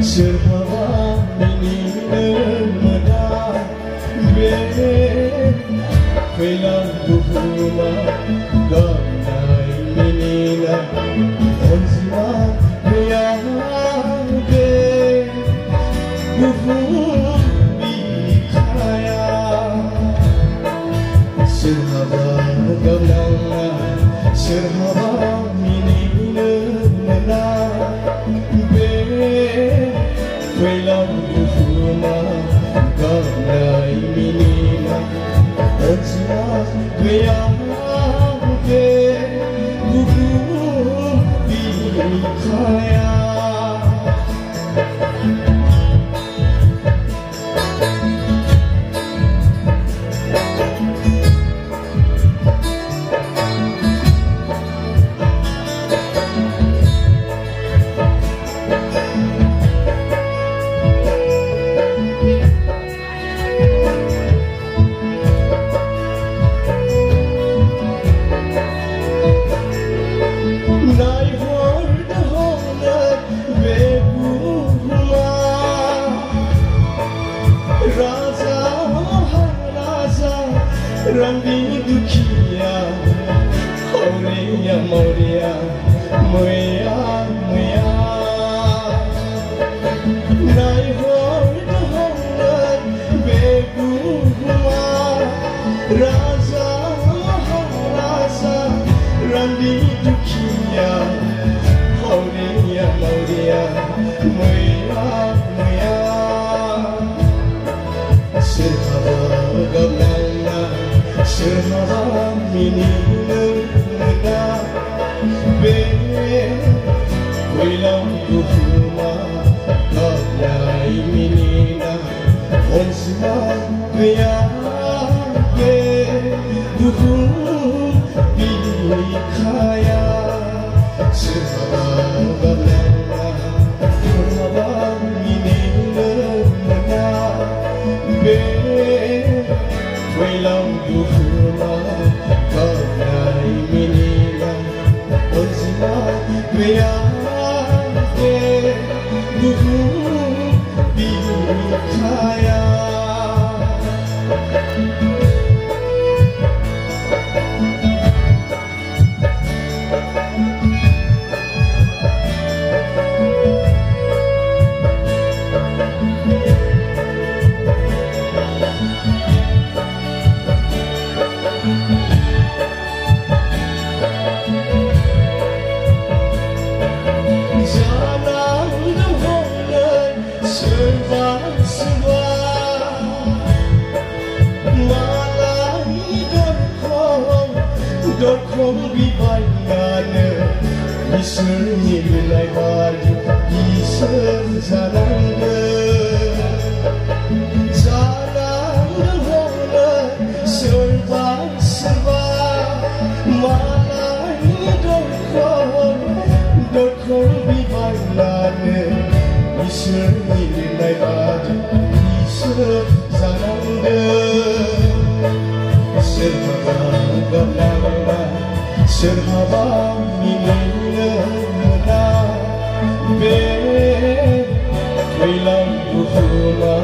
Serhaba menina be Felang buhuma ganai menina Onzima ya be buhum bikaya Serhaba gamnanga serhaba menina be Felang buhuma ganai menina Onzima ya be buhum bikaya Rambi dukia, Aurea Moria, Moya, Moya. Nai hoi holan beguma, Raza, Raza, Rambi dukia, Aurea Moria, Moya, Moya. Serhaba gamnanga Serhaba menina be Felang buhuma ganai menina Onzima ya be buhum bikaya Serhaba gamnanga Serhaba menina be Felang buhuma ganai menina Onzima ya be buhum bikaya Không bị bay ngàn đi sơn nhìn lại bài đi sơn ra nắng hoa sơn va mà lại đôi không bị bay ngàn đi sơn nhìn lại bài đi sơn ra nắng Serhaba menina be Felang buhuma